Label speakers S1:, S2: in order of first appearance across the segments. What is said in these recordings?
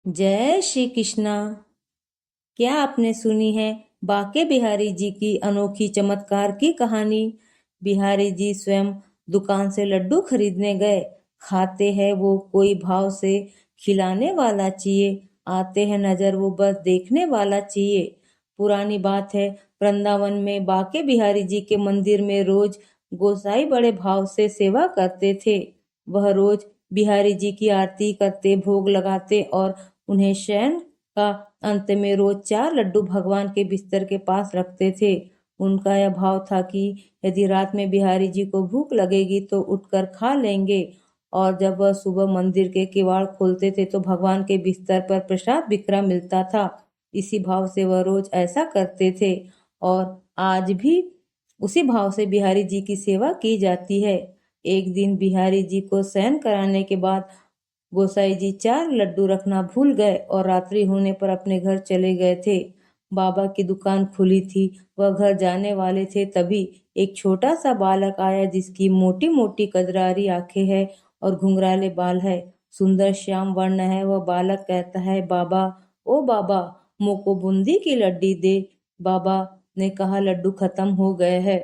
S1: जय श्री कृष्णा। क्या आपने सुनी है बाके बिहारी जी की अनोखी चमत्कार की कहानी। बिहारी जी स्वयं दुकान से लड्डू खरीदने गए। खाते हैं वो कोई भाव से, खिलाने वाला चाहिए, आते हैं नजर वो बस देखने वाला चाहिए। पुरानी बात है, वृंदावन में बाके बिहारी जी के मंदिर में रोज गोसाई बड़े भाव से सेवा करते थे। वह रोज बिहारी जी की आरती करते, भोग लगाते और उन्हें शयन का अंत में रोज 4 लड्डू भगवान के बिस्तर के पास रखते थे। उनका यह भाव था कि यदि रात में बिहारी जी को भूख लगेगी तो उठकर खा लेंगे, और जब वह सुबह मंदिर के किवाड़ खोलते थे तो भगवान के बिस्तर पर प्रसाद बिखरा मिलता था। इसी भाव से वह रोज ऐसा करते थे और आज भी उसी भाव से बिहारी जी की सेवा की जाती है। एक दिन बिहारी जी को शयन कराने के बाद गोसाई जी 4 लड्डू रखना भूल गए और रात्रि होने पर अपने घर चले गए थे। बाबा की दुकान खुली थी, वह घर जाने वाले थे, तभी एक छोटा सा बालक आया जिसकी मोटी मोटी कजरारी आंखें हैं और घुंघराले बाल है, सुंदर श्याम वर्ण है। वह बालक कहता है, बाबा, ओ बाबा, मोको बूंदी की लड्डी दे। बाबा ने कहा, लड्डू खत्म हो गए हैं,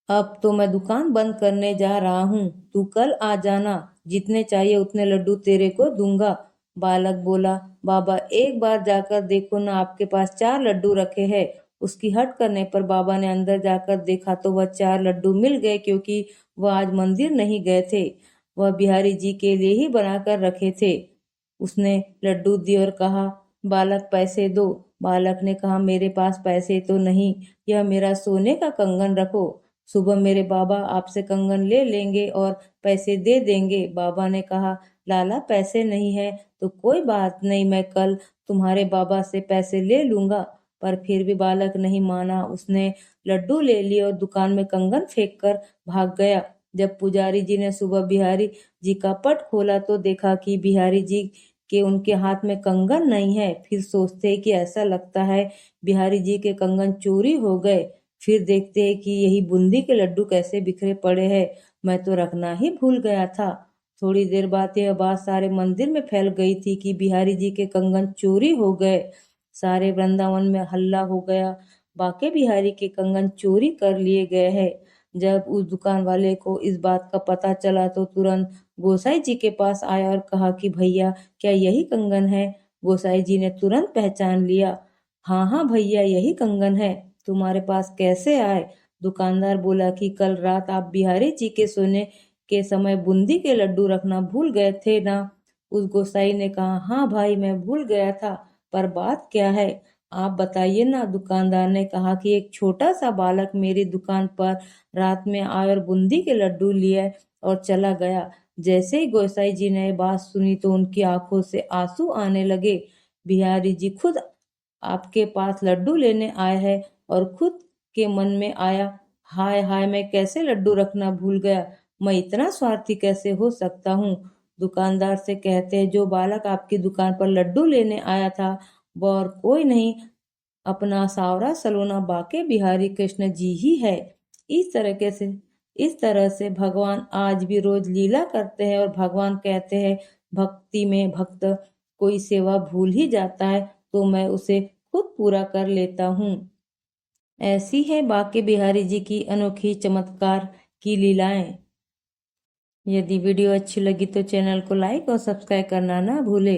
S1: अब तो मैं दुकान बंद करने जा रहा हूँ, तू कल आ जाना, जितने चाहिए उतने लड्डू तेरे को दूंगा। बालक बोला, बाबा एक बार जाकर देखो ना, आपके पास 4 लड्डू रखे हैं। उसकी हट करने पर बाबा ने अंदर जाकर देखा तो वह 4 लड्डू मिल गए, क्योंकि वह आज मंदिर नहीं गए थे, वह बिहारी जी के लिए ही बनाकर रखे थे। उसने लड्डू दिए और कहा, बालक पैसे दो। बालक ने कहा, मेरे पास पैसे तो नहीं, यह मेरा सोने का कंगन रखो, सुबह मेरे बाबा आपसे कंगन ले लेंगे और पैसे दे देंगे। बाबा ने कहा, लाला पैसे नहीं है तो कोई बात नहीं, मैं कल तुम्हारे बाबा से पैसे ले लूंगा। पर फिर भी बालक नहीं माना, उसने लड्डू ले लिए और दुकान में कंगन फेंक कर भाग गया। जब पुजारी जी ने सुबह बिहारी जी का पट खोला तो देखा कि बिहारी जी के उनके हाथ में कंगन नहीं है। फिर सोचते हैं कि ऐसा लगता है बिहारी जी के कंगन चोरी हो गए। फिर देखते हैं कि यही बूंदी के लड्डू कैसे बिखरे पड़े हैं, मैं तो रखना ही भूल गया था। थोड़ी देर बाद यह बात सारे मंदिर में फैल गई थी कि बिहारी जी के कंगन चोरी हो गए। सारे वृंदावन में हल्ला हो गया, बाके बिहारी के कंगन चोरी कर लिए गए हैं। जब उस दुकान वाले को इस बात का पता चला तो तुरंत गोसाई जी के पास आया और कहा कि भैया, क्या यही कंगन है। गोसाई जी ने तुरंत पहचान लिया, हाँ हाँ भैया, यही कंगन है, तुम्हारे पास कैसे आए। दुकानदार बोला कि कल रात आप बिहारी जी के सोने के समय बूंदी के लड्डू रखना भूल गए थे ना। उस गोसाई ने कहा, हाँ भाई, मैं भूल गया था, पर बात क्या है, आप बताइए ना। दुकानदार ने कहा कि एक छोटा सा बालक मेरी दुकान पर रात में आया और बूंदी के लड्डू लिए और चला गया। जैसे ही गोसाई जी ने बात सुनी तो उनकी आंखों से आंसू आने लगे। बिहारी जी खुद आपके पास लड्डू लेने आए हैं और खुद के मन में आया, हाय हाय, मैं कैसे लड्डू रखना भूल गया, मैं इतना स्वार्थी कैसे हो सकता हूँ। दुकानदार से कहते हैं, जो बालक आपकी दुकान पर लड्डू लेने आया था वो और कोई नहीं, अपना सावरा सलोना बाके बिहारी कृष्ण जी ही है। इस तरीके से इस तरह से भगवान आज भी रोज लीला करते हैं और भगवान कहते हैं, भक्ति में भक्त कोई सेवा भूल ही जाता है तो मैं उसे खुद पूरा कर लेता हूँ। ऐसी है बाके बिहारी जी की अनोखी चमत्कार की लीलाएं। यदि वीडियो अच्छी लगी तो चैनल को लाइक और सब्सक्राइब करना ना भूले।